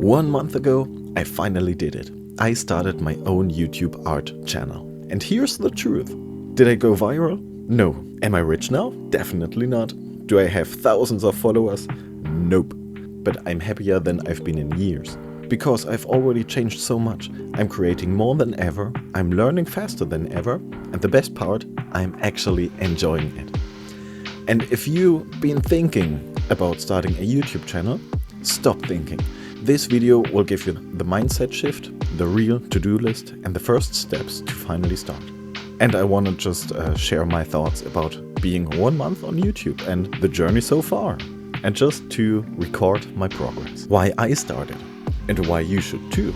1 month ago, I finally did it. I started my own YouTube art channel. And here's the truth. Did I go viral? No. Am I rich now? Definitely not. Do I have thousands of followers? Nope. But I'm happier than I've been in years. Because I've already changed so much. I'm creating more than ever, I'm learning faster than ever, and the best part, I'm actually enjoying it. And if you've been thinking about starting a YouTube channel, stop thinking. This video will give you the mindset shift, the real to-do list, and the first steps to finally start. And I want to just share my thoughts about being 1 month on YouTube and the journey so far. And just to record my progress. Why I started and why you should too.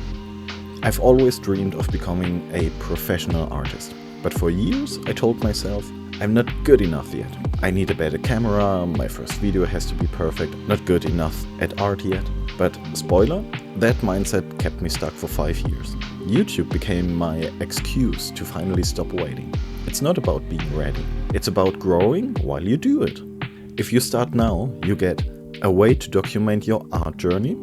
I've always dreamed of becoming a professional artist. But for years I told myself, I'm not good enough yet. I need a better camera, my first video has to be perfect, not good enough at art yet. But spoiler, that mindset kept me stuck for 5 years. YouTube became my excuse to finally stop waiting. It's not about being ready, it's about growing while you do it. If you start now, you get a way to document your art journey,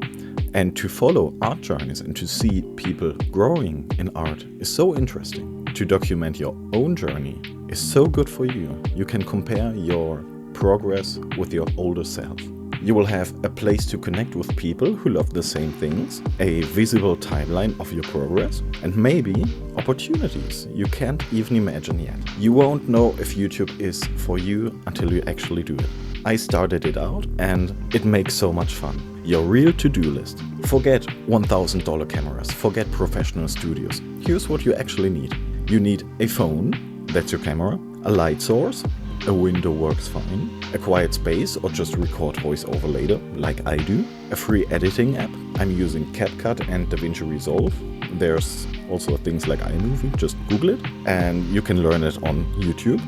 and to follow art journeys and to see people growing in art is so interesting. To document your own journey is so good for you. You can compare your progress with your older self. You will have a place to connect with people who love the same things, a visible timeline of your progress, and maybe opportunities you can't even imagine yet. You won't know if YouTube is for you until you actually do it. I started it out and it makes so much fun. Your real to-do list. Forget $1,000 cameras, forget professional studios. Here's what you actually need. You need a phone, that's your camera, a light source, a window works fine, a quiet space or just record voiceover later, like I do, a free editing app. I'm using CapCut and DaVinci Resolve. There's also things like iMovie, just Google it, and you can learn it on YouTube.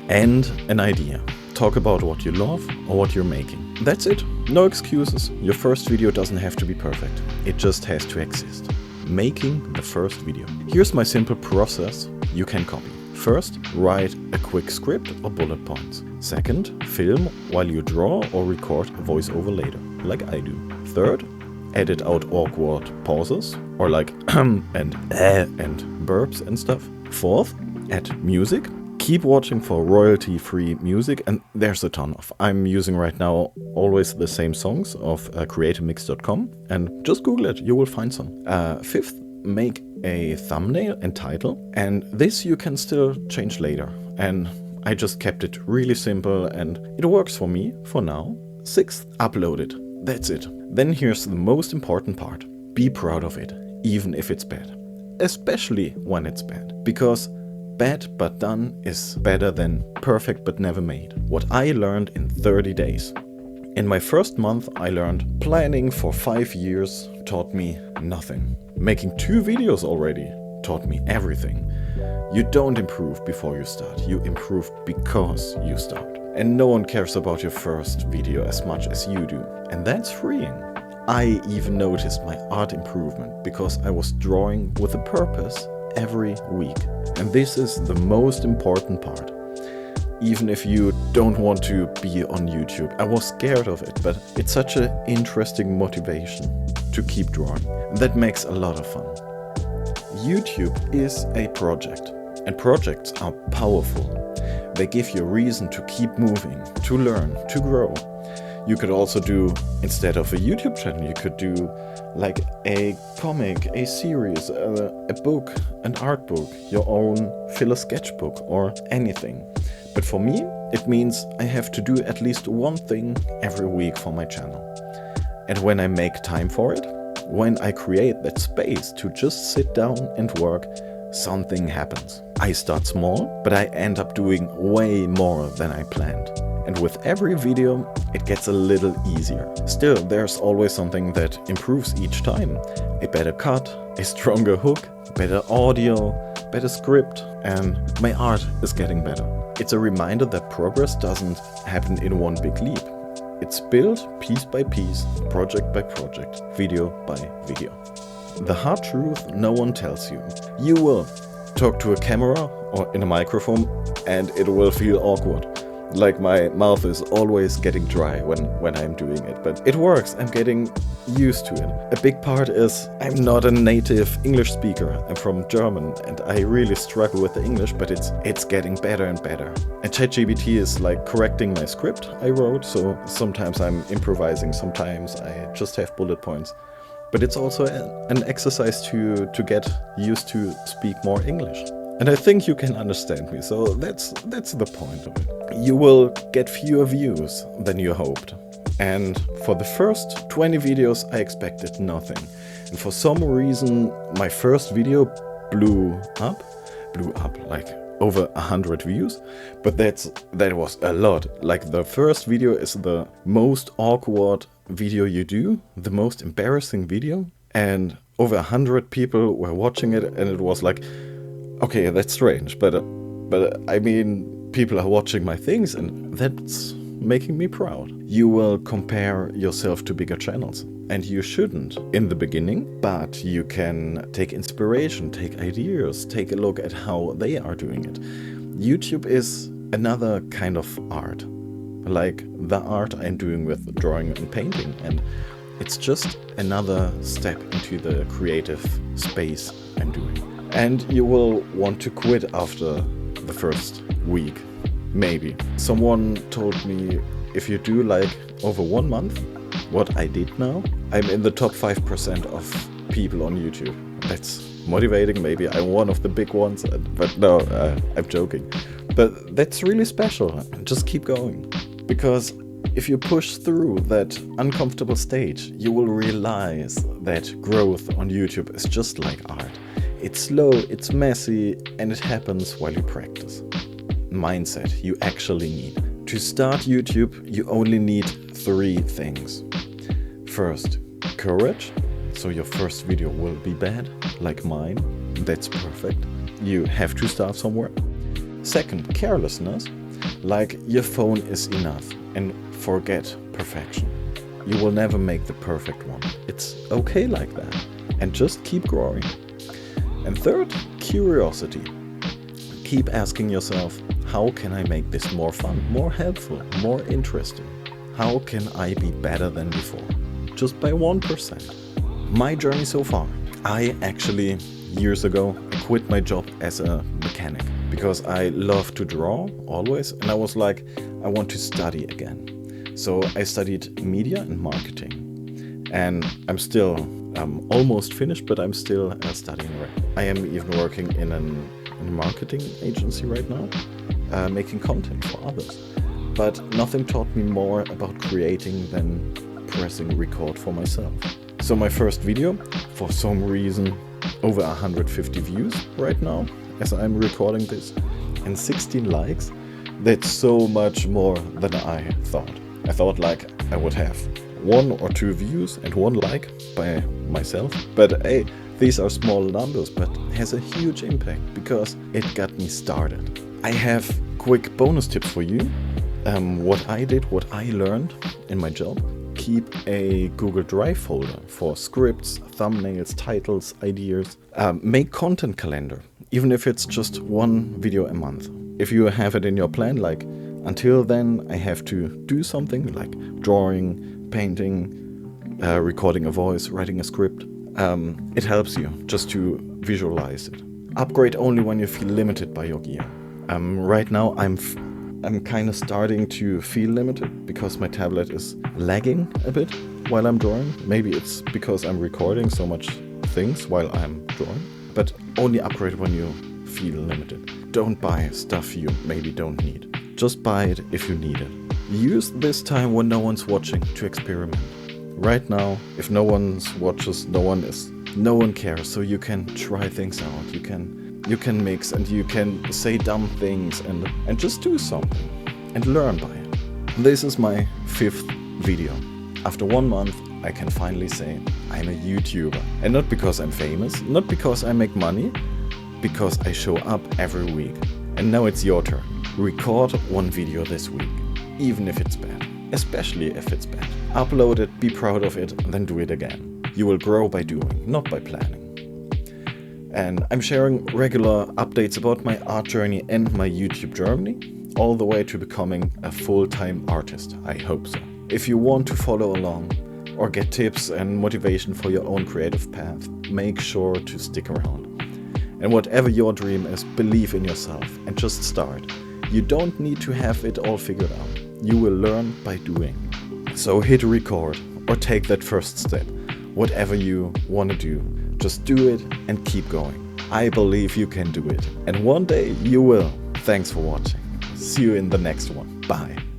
And an idea. Talk about what you love or what you're making. That's it. No excuses. Your first video doesn't have to be perfect. It just has to exist. Making the first video. Here's my simple process you can copy. First, write a quick script or bullet points. Second, film while you draw or record a voiceover later, like I do. Third, edit out awkward pauses or like and burps and stuff. Fourth, add music. Keep watching for royalty-free music, and there's a ton of. I'm using right now always the same songs of createmix.com, and just Google it, you will find some. Fifth, make a thumbnail and title, and this you can still change later. And I just kept it really simple, and it works for me for now. Sixth, upload it. That's it. Then here's the most important part. Be proud of it, even if it's bad. Especially when it's bad, because bad but done is better than perfect but never made. What I learned in 30 days. In my first month I learned planning for 5 years taught me nothing. Making 2 videos already taught me everything. You don't improve before you start, you improve because you start. And no one cares about your first video as much as you do. And that's freeing. I even noticed my art improvement because I was drawing with a purpose every week. And this is the most important part. Even if you don't want to be on YouTube, I was scared of it, but it's such an interesting motivation to keep drawing. That makes a lot of fun. YouTube is a project, and projects are powerful. They give you a reason to keep moving, to learn, to grow. You could also do, instead of a YouTube channel, you could do like a comic, a series, a book, an art book, your own filler sketchbook or anything. But for me, it means I have to do at least one thing every week for my channel. And when I make time for it, when I create that space to just sit down and work, something happens. I start small, but I end up doing way more than I planned. And with every video, it gets a little easier. Still, there's always something that improves each time. A better cut, a stronger hook, better audio, better script, and my art is getting better. It's a reminder that progress doesn't happen in one big leap. It's built piece by piece, project by project, video by video. The hard truth no one tells you. You will talk to a camera or in a microphone and it will feel awkward. Like my mouth is always getting dry when I'm doing it, but it works. I'm getting used to it. A big part is I'm not a native English speaker. I'm from German and I really struggle with the English, but it's getting better and better. And ChatGPT is like correcting my script I wrote, so sometimes I'm improvising, sometimes I just have bullet points. But it's also an exercise to get used to speak more English. And I think you can understand me, so that's the point of it. You will get fewer views than you hoped. And for the first 20 videos I expected nothing. And for some reason my first video blew up like over 100 views, but that was a lot. Like the first video is the most awkward video you do, the most embarrassing video, and over 100 people were watching it, and it was like, okay, that's strange, but I mean, people are watching my things, and that's making me proud. You will compare yourself to bigger channels, and you shouldn't in the beginning, but you can take inspiration, take ideas, take a look at how they are doing it. YouTube is another kind of art, like the art I'm doing with drawing and painting, and it's just another step into the creative space I'm doing. And you will want to quit after the first week, maybe. Someone told me, if you do like over 1 month, what I did now, I'm in the top 5% of people on YouTube. That's motivating, maybe I'm one of the big ones, but no, I'm joking. But that's really special, just keep going. Because if you push through that uncomfortable stage, you will realize that growth on YouTube is just like art. It's slow, it's messy, and it happens while you practice. Mindset you actually need. To start YouTube, you only need 3 things. First, courage. So your first video will be bad, like mine. That's perfect. You have to start somewhere. Second, carelessness. Like your phone is enough, and forget perfection. You will never make the perfect one. It's okay like that. And just keep growing. And third, curiosity. Keep asking yourself, how can I make this more fun, more helpful, more interesting? How can I be better than before? Just by 1%. My journey so far. I actually, years ago, I quit my job as a mechanic because I love to draw always, and I was like, I want to study again. So I studied media and marketing, and I'm still almost finished, but I'm still studying. I am even working in a marketing agency right now, making content for others. But nothing taught me more about creating than pressing record for myself. So my first video, for some reason, over 150 views right now, as I'm recording this, and 16 likes. That's so much more than I thought. I thought like I would have 1 or 2 views and 1 like by myself. But hey, these are small numbers, but has a huge impact because it got me started. I have quick bonus tips for you. What I did, what I learned in my job. Keep a Google Drive folder for scripts, thumbnails, titles, ideas. Make content calendar, even if it's just 1 video a month. If you have it in your plan, like until then I have to do something like drawing, painting, recording a voice, writing a script. It helps you just to visualize it. Upgrade only when you feel limited by your gear. Right now I'm kind of starting to feel limited because my tablet is lagging a bit while I'm drawing. Maybe it's because I'm recording so much things while I'm drawing. But only upgrade when you feel limited. Don't buy stuff you maybe don't need. Just buy it if you need it. Use this time when no one's watching to experiment. Right now, if no one watches, no one cares, so you can try things out. You can mix and you can say dumb things and just do something and learn by it. This is my 5th video. After 1 month, I can finally say I'm a YouTuber. And not because I'm famous, not because I make money, because I show up every week. And now it's your turn. Record 1 video this week, even if it's bad. Especially if it's bad. Upload it, be proud of it, then do it again. You will grow by doing, not by planning. And I'm sharing regular updates about my art journey and my YouTube journey. all the way to becoming a full-time artist. I hope so. If you want to follow along or get tips and motivation for your own creative path, make sure to stick around. And whatever your dream is, believe in yourself and just start. You don't need to have it all figured out. You will learn by doing. So hit record or take that first step. Whatever you want to do, just do it and keep going. I believe you can do it. And one day you will. Thanks for watching. See you in the next one. Bye.